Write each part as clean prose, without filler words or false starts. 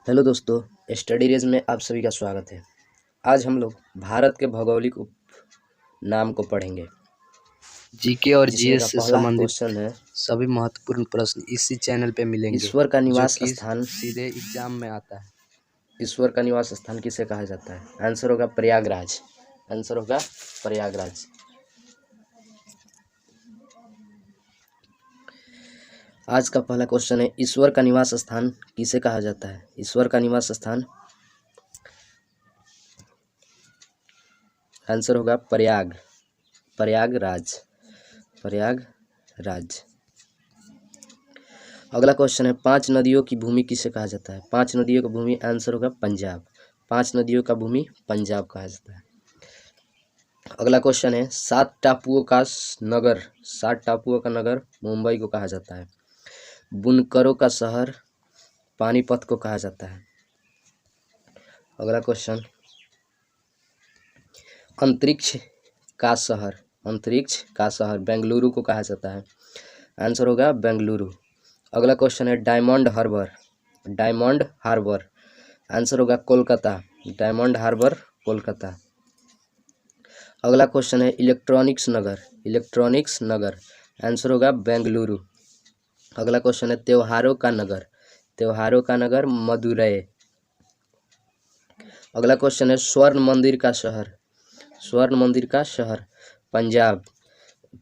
Hello दोस्तों, study raise में आप सभी का स्वागत है। आज हम लोग भारत के भौगोलिक नाम को पढ़ेंगे। जीके और जिसमें जीएस का से पहला संबंधित क्वेश्चन है, सभी महत्वपूर्ण प्रश्न इसी चैनल पे मिलेंगे, ईश्वर का जो निवास कि स्थान सीधे एग्जाम में आता है। ईश्वर का निवास स्थान किसे कहा जाता है? आंसर होगा प्रयागराज। आंसर होगा प्रयागराज। आज का पहला क्वेश्चन है, ईश्वर का निवास स्थान किसे कहा जाता है? ईश्वर का निवास स्थान आंसर होगा प्रयागराज। अगला क्वेश्चन है, 5 नदियों की भूमि किसे कहा जाता है? 5 नदियों की भूमि आंसर होगा पंजाब। 5 नदियों का भूमि पंजाब कहा जाता है। अगला क्वेश्चन है, 7 टापुओं का नगर मुंबई को कहा जाता है। बुनकरों का शहर पानीपत को कहा जाता है। अगला क्वेश्चन, अंतरिक्ष का शहर बेंगलुरु को कहा जाता है। आंसर होगा बेंगलुरु। अगला क्वेश्चन है, डायमंड हार्बर आंसर होगा कोलकाता। Diamond harbour Kolkata. अगला क्वेश्चन है, इलेक्ट्रॉनिक्स नगर आंसर होगा बेंगलुरु। अगला क्वेश्चन है, त्योहारों का नगर मदुरई। अगला क्वेश्चन है, स्वर्ण मंदिर का शहर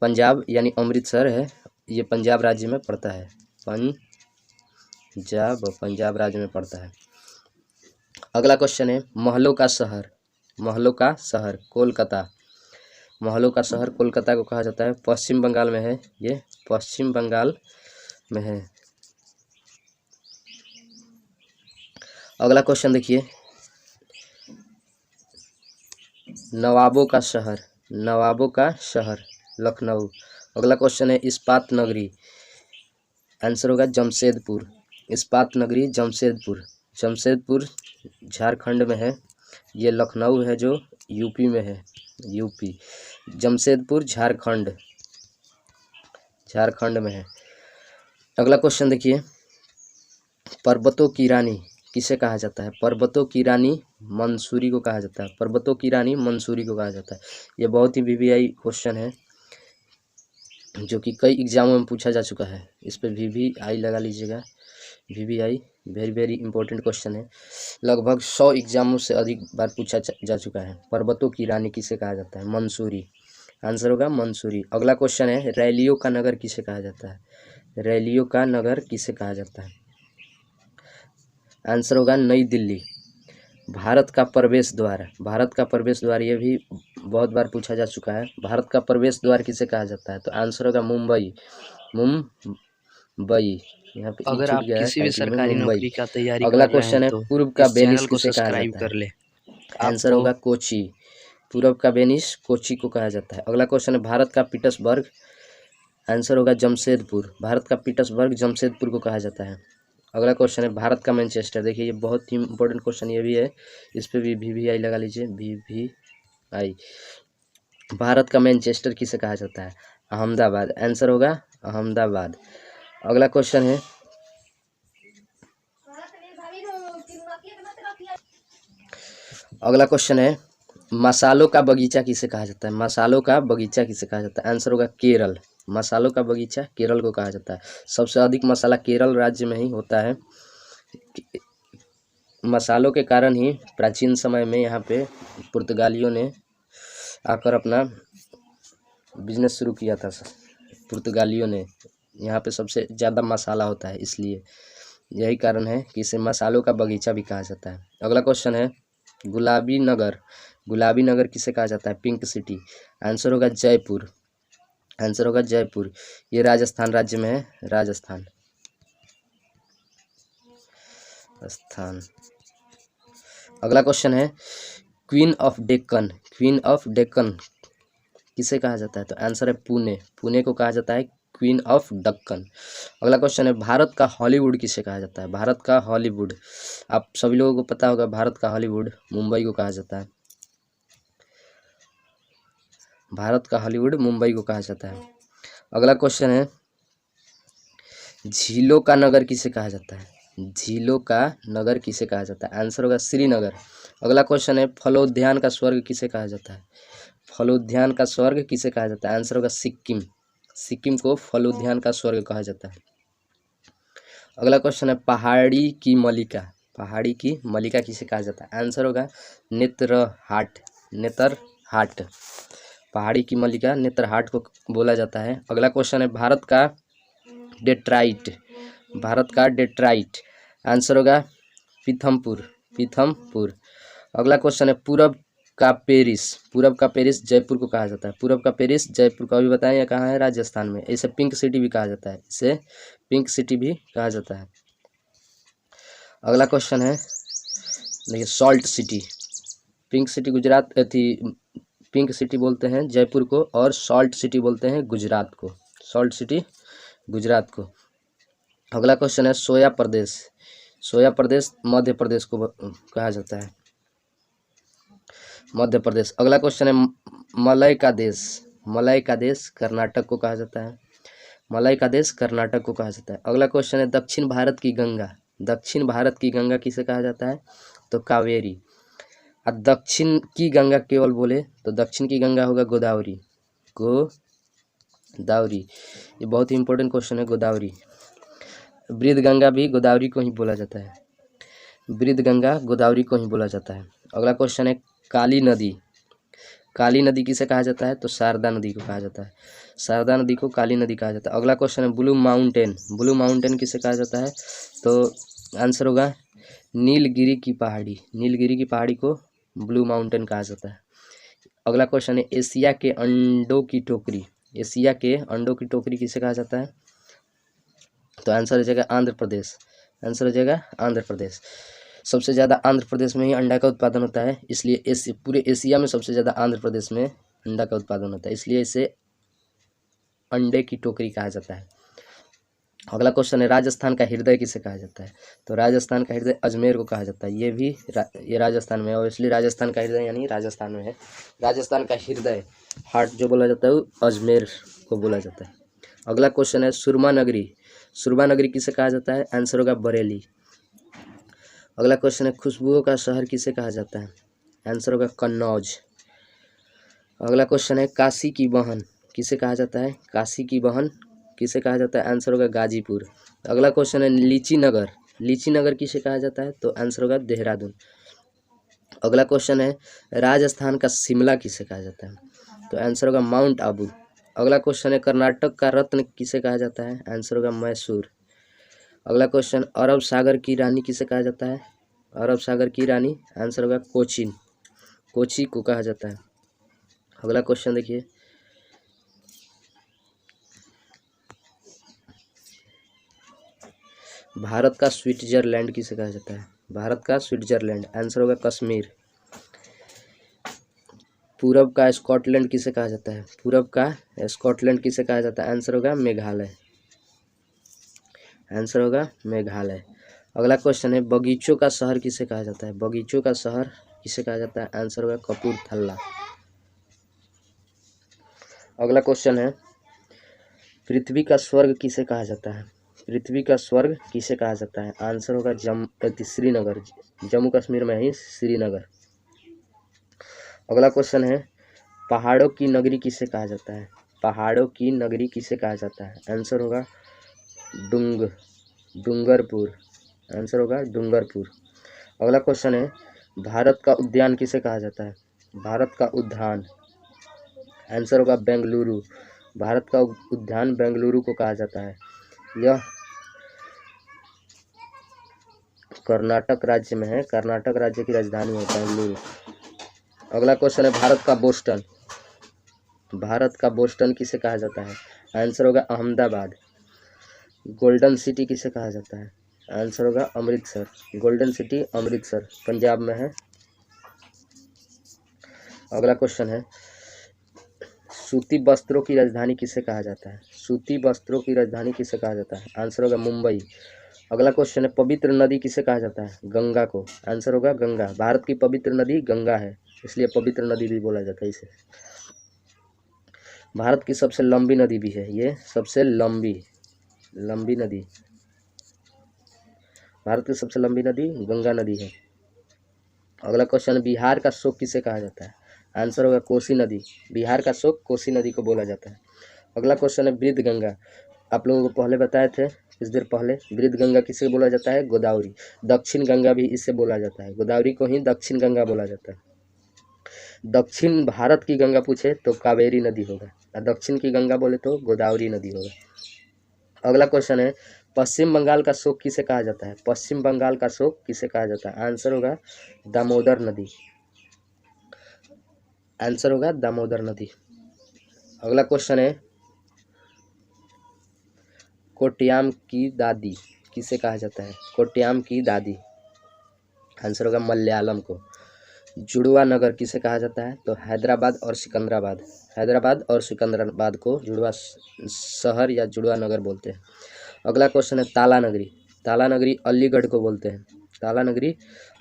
पंजाब यानी अमृतसर है, ये पंजाब राज्य में पड़ता है। पंजाब राज्य में पड़ता है। अगला क्वेश्चन है, महलों का शहर कोलकाता। महलों का शहर कोलकाता को कहा जाता है। पश्चिम बंगाल में है, ये पश्चिम बंगाल में है। अगला क्वेश्चन देखिए, नवाबों का शहर लखनऊ। अगला क्वेश्चन है, इस्पात नगरी आंसर होगा जमशेदपुर। इस्पात नगरी जमशेदपुर झारखंड में है। ये लखनऊ है जो यूपी में है। जमशेदपुर झारखंड में है। अगला क्वेश्चन देखिए, पर्वतों की रानी किसे कहा जाता है? पर्वतों की रानी मंसूरी को कहा जाता है। ये बहुत ही वीवीआई क्वेश्चन है, जो कि कई एग्जामों में पूछा जा चुका है। इस पर वीवीआई लगा लीजिएगा। वीवीआई वेरी इंपॉर्टेंट क्वेश्चन है, लगभग 100 एग्जामों से अधिक बार पूछा जा चुका है। पर्वतों की रानी किसे कहा जाता है? मंसूरी। आंसर होगा मंसूरी। अगला क्वेश्चन है, रैलियों का नगर किसे कहा जाता है? आंसर होगा नई दिल्ली। भारत का प्रवेश द्वार ये भी बहुत बार पूछा जा चुका है। भारत का प्रवेश द्वार किसे कहा जाता है? तो आंसर होगा मुंबई। यहाँ पे अगर छूट आप गया है किसी भी टाइटिल में, सरकारी मुंबई। नौकरी का तैयारी अगला कर रहे हैं क्वेश्चन है, तो पूर्व का इस वेनिस चैनल को किसे कहा सब्सक्राइब जाता है? कर ले। आंसर आपको होगा कोची। पूर्व का वेनिस कोची को कहा जाता है। अगला क्वेश्चन है, भारत का पीटर्सबर्ग आंसर होगा जमशेदपुर। भारत का पीटर्सबर्ग जमशेदपुर को कहा जाता है। अगला क्वेश्चन है, भारत का मैनचेस्टर। देखिए, ये बहुत ही इंपॉर्टेंट क्वेश्चन ये भी है, इस पे भी वीवीआई लगा लीजिए। वीवीआई। भारत का मैनचेस्टर किसे कहा जाता है? अहमदाबाद। आंसर होगा अहमदाबाद। अगला क्वेश्चन है, मसालों का बगीचा किसे कहा जाता है? आंसर होगा केरल। मसालों का बगीचा केरल को कहा जाता है। सबसे अधिक मसाला केरल राज्य में ही होता है। मसालों के कारण ही प्राचीन समय में यहाँ पे पुर्तगालियों ने आकर अपना बिजनेस शुरू किया था। पुर्तगालियों ने, यहाँ पे सबसे ज़्यादा मसाला होता है, इसलिए यही कारण है कि इसे मसालों का बगीचा भी कहा जाता है। अगला क्वेश्चन है, गुलाबी नगर किसे कहा जाता है? Pink city. आंसर होगा जयपुर। ये राजस्थान राज्य में है। अगला क्वेश्चन है, क्वीन ऑफ डेक्कन किसे कहा जाता है? तो आंसर है पुणे को कहा जाता है क्वीन ऑफ दक्कन। अगला क्वेश्चन है, भारत का हॉलीवुड किसे कहा जाता है? आप सभी लोगों को पता होगा, भारत का हॉलीवुड मुंबई को कहा जाता है। अगला क्वेश्चन है, झीलों का नगर किसे कहा जाता है? झीलों का नगर किसे कहा जाता है? आंसर होगा श्रीनगर। अगला क्वेश्चन है फलोद्यान का स्वर्ग किसे कहा जाता है? फलोद्यान का स्वर्ग किसे कहा जाता है? आंसर होगा सिक्किम। सिक्किम को फलोद्यान का स्वर्ग कहा जाता है। अगला क्वेश्चन है पहाड़ी की मलिका, पहाड़ी की मलिका किसे कहा जाता है? आंसर होगा नेत्रहाट। नेतरहाट, पहाड़ी की मलिका नेतरहाट को बोला जाता है। अगला क्वेश्चन है भारत का डेट्राइट, भारत का डेट्राइट आंसर होगा पीथमपुर, पीथमपुर। अगला क्वेश्चन है पूरब का पेरिस, पूरब का पेरिस जयपुर को कहा जाता है। पूरब का पेरिस जयपुर का भी बताएं, या कहाँ है? राजस्थान में। इसे पिंक सिटी भी कहा जाता है, इसे पिंक सिटी भी कहा जाता है। अगला क्वेश्चन है देखिए salt city, pink city Gujarat थी, पिंक सिटी बोलते हैं जयपुर को और सॉल्ट सिटी बोलते हैं गुजरात को, सॉल्ट सिटी गुजरात को। अगला क्वेश्चन है सोया प्रदेश, सोया प्रदेश मध्य प्रदेश को कहा जाता है, मध्य प्रदेश। अगला क्वेश्चन है मलय का देश, मलय का देश कर्नाटक को कहा जाता है, मलय का देश कर्नाटक को कहा जाता है। अगला क्वेश्चन है दक्षिण भारत की गंगा, दक्षिण भारत की गंगा किसे कहा जाता है? तो कावेरी। और दक्षिण की गंगा केवल बोले तो दक्षिण की गंगा होगा गोदावरी, गोदावरी। ये बहुत ही इंपॉर्टेंट क्वेश्चन है, गोदावरी। वृद्ध गंगा भी गोदावरी को ही बोला जाता है, वृद्ध गंगा गोदावरी को ही बोला जाता है। अगला क्वेश्चन है काली नदी, काली नदी किसे कहा जाता है? तो शारदा नदी को कहा जाता है, शारदा नदी को काली नदी कहा जाता है। अगला क्वेश्चन है ब्लू माउंटेन, ब्लू माउंटेन किसे कहा जाता है? तो आंसर होगा नीलगिरी की पहाड़ी, नीलगिरी की पहाड़ी को ब्लू माउंटेन कहा जाता है। अगला क्वेश्चन है एशिया के अंडों की टोकरी, एशिया के अंडों की टोकरी किसे कहा जाता है? तो आंसर हो जाएगा आंध्र प्रदेश, आंसर हो जाएगा आंध्र प्रदेश। सबसे ज़्यादा आंध्र प्रदेश में ही अंडा का उत्पादन होता है, इसलिए पूरे एशिया में सबसे ज़्यादा आंध्र प्रदेश में अंडा का उत्पादन होता है, इसलिए इसे अंडे की टोकरी कहा जाता है। अगला क्वेश्चन है राजस्थान का हृदय किसे कहा जाता है? तो राजस्थान का हृदय अजमेर को कहा जाता है, ये भी ये राजस्थान में है, और इसलिए राजस्थान का हृदय यानी राजस्थान में है। राजस्थान का हृदय हार्ट जो बोला जाता है वो अजमेर को बोला जाता है। अगला क्वेश्चन है सुरमा नगरी, सुरमा नगरी किसे कहा जाता है? आंसर होगा बरेली। अगला क्वेश्चन है खुशबुओं का शहर किसे कहा जाता है? आंसर होगा कन्नौज। अगला क्वेश्चन है काशी की बहन किसे कहा जाता है? काशी की बहन किसे कहा जाता है? आंसर होगा गाजीपुर। अगला क्वेश्चन है लीची नगर, लीची नगर किसे कहा जाता है? तो आंसर होगा देहरादून। अगला क्वेश्चन है राजस्थान का शिमला किसे कहा जाता है? तो आंसर होगा माउंट आबू। अगला क्वेश्चन है कर्नाटक का रत्न किसे कहा जाता है? आंसर होगा मैसूर। अगला क्वेश्चन अरब सागर की रानी किसे कहा जाता है? अरब सागर की रानी आंसर होगा कोचीन, कोची को कहा जाता है। अगला क्वेश्चन देखिए भारत का स्विट्जरलैंड किसे कहा जाता है? भारत का स्विट्जरलैंड आंसर होगा कश्मीर। पूरब का स्कॉटलैंड किसे कहा जाता है? पूरब का स्कॉटलैंड किसे कहा जाता है? आंसर होगा मेघालय, आंसर होगा मेघालय। अगला क्वेश्चन है बगीचों का शहर किसे कहा जाता है? बगीचों का शहर किसे कहा जाता है? आंसर होगा कपूरथला। अगला क्वेश्चन है पृथ्वी का स्वर्ग किसे कहा जाता है? पृथ्वी का स्वर्ग किसे कहा जाता है? आंसर होगा श्रीनगर, जम्मू कश्मीर में ही श्रीनगर। अगला क्वेश्चन है पहाड़ों की नगरी किसे कहा जाता है? पहाड़ों की नगरी किसे कहा जाता है? आंसर होगा डूंगरपुर, आंसर होगा डूंगरपुर। अगला क्वेश्चन है भारत का उद्यान किसे कहा जाता है? भारत का उद्यान आंसर होगा बेंगलुरु, भारत का उद्यान बेंगलुरु को कहा जाता है। यह कर्नाटक राज्य में है, कर्नाटक राज्य की राजधानी है बेंगलुरु। अगला क्वेश्चन है भारत का बोस्टन, भारत का बोस्टन किसे कहा जाता है? आंसर होगा अहमदाबाद। गोल्डन सिटी किसे कहा जाता है? आंसर होगा अमृतसर, गोल्डन सिटी अमृतसर पंजाब में है। अगला क्वेश्चन है सूती वस्त्रों की राजधानी किसे कहा जाता है? सूती वस्त्रों की राजधानी किसे कहा जाता है? आंसर होगा मुंबई। अगला क्वेश्चन है पवित्र नदी किसे कहा जाता है? गंगा को, आंसर होगा गंगा। भारत की पवित्र नदी गंगा है, इसलिए पवित्र नदी भी बोला जाता है इसे। भारत की सबसे लंबी नदी भी है ये, सबसे लंबी नदी। भारत की सबसे लंबी नदी गंगा नदी है। अगला क्वेश्चन, बिहार का शोक किसे कहा जाता है? आंसर होगा कोसी नदी। बिहार का शोक कोसी नदी को बोला जाता है। अगला क्वेश्चन है वृद्ध गंगा। आप लोगों को पहले बताए थे कुछ देर पहले, वृद्ध गंगा किसे बोला जाता है? गोदावरी। दक्षिण गंगा भी इससे बोला जाता है, गोदावरी को ही दक्षिण गंगा बोला जाता है। दक्षिण भारत की गंगा पूछे तो कावेरी नदी होगा, और दक्षिण की गंगा बोले तो गोदावरी नदी होगा। अगला क्वेश्चन है, पश्चिम बंगाल का शोक किसे कहा जाता है? पश्चिम बंगाल का शोक किसे कहा जाता है? आंसर होगा दामोदर नदी। आंसर होगा दामोदर नदी। अगला क्वेश्चन है, कोट्याम की दादी किसे कहा जाता है? कोट्याम की दादी। आंसर होगा मलयालम को। जुड़वा नगर किसे कहा जाता है? तो हैदराबाद और सिकंदराबाद। हैदराबाद और सिकंदराबाद को जुड़वा शहर या जुड़वा नगर बोलते हैं। अगला क्वेश्चन है, ताला नगरी। ताला नगरी अलीगढ़ को बोलते हैं। ताला नगरी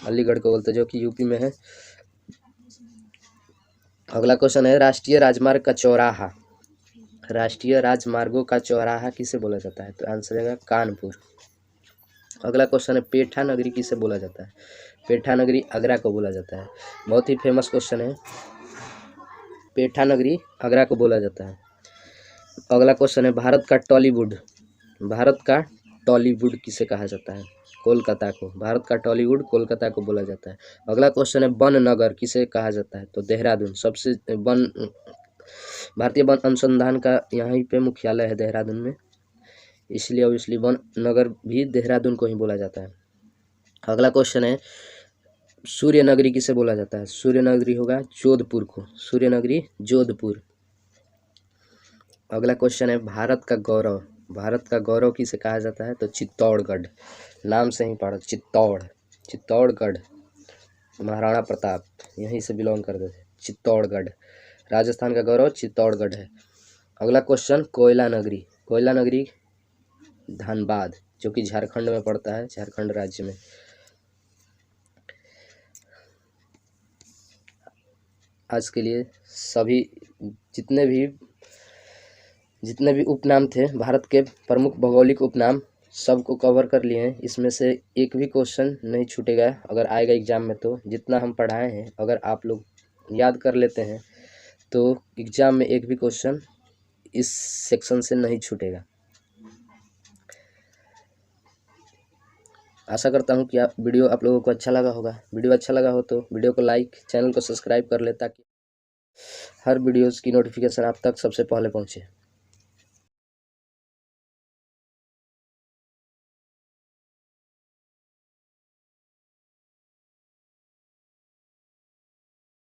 अलीगढ़ को बोलते हैं, जो कि यूपी में है। अगला क्वेश्चन है, राष्ट्रीय राजमार्ग का चौराहा। राष्ट्रीय राजमार्गों का चौराहा किसे बोला जाता है? तो आंसर है कानपुर। अगला क्वेश्चन है, पेठा नगरी किसे बोला जाता है? पेठा नगरी आगरा को बोला जाता है। बहुत ही फेमस क्वेश्चन है, पेठा नगरी आगरा को बोला जाता है। अगला क्वेश्चन है, भारत का टॉलीवुड। भारत का टॉलीवुड किसे कहा जाता है? कोलकाता को। भारत का टॉलीवुड कोलकाता को बोला जाता है। अगला क्वेश्चन है, वन नगर किसे कहा जाता है? तो देहरादून। सबसे वन भारतीय वन अनुसंधान का यहीं पे मुख्यालय है देहरादून में, इसलिए ऑब्वियसली वन नगर भी देहरादून को ही बोला जाता है। अगला क्वेश्चन है, सूर्य नगरी किसे बोला जाता है? सूर्य नगरी होगा जोधपुर को। सूर्य नगरी जोधपुर। अगला क्वेश्चन है, भारत का गौरव। भारत का गौरव किसे कहा जाता है? तो चित्तौड़गढ़। नाम से ही पढ़ो, चित्तौड़गढ़। महाराणा प्रताप यहीं से बिलोंग करते थे। चित्तौड़गढ़ राजस्थान का गौरव चित्तौड़गढ़ है। अगला क्वेश्चन, कोयला नगरी। कोयला नगरी धनबाद, जो कि झारखंड में पड़ता है, झारखंड राज्य में। आज के लिए सभी जितने भी उपनाम थे, भारत के प्रमुख भौगोलिक उपनाम, सबको कवर कर लिए हैं। इसमें से एक भी क्वेश्चन नहीं छूटेगा अगर आएगा एग्जाम में। तो जितना हम पढ़ाए हैं अगर आप लोग याद कर लेते हैं तो एग्जाम में एक भी क्वेश्चन इस सेक्शन से नहीं छूटेगा। आशा करता हूँ कि वीडियो आप लोगों को अच्छा लगा होगा। वीडियो अच्छा लगा हो तो वीडियो को लाइक, चैनल को सब्सक्राइब कर ले, ताकि हर वीडियोज़ की नोटिफिकेशन आप तक सबसे पहले पहुँचे।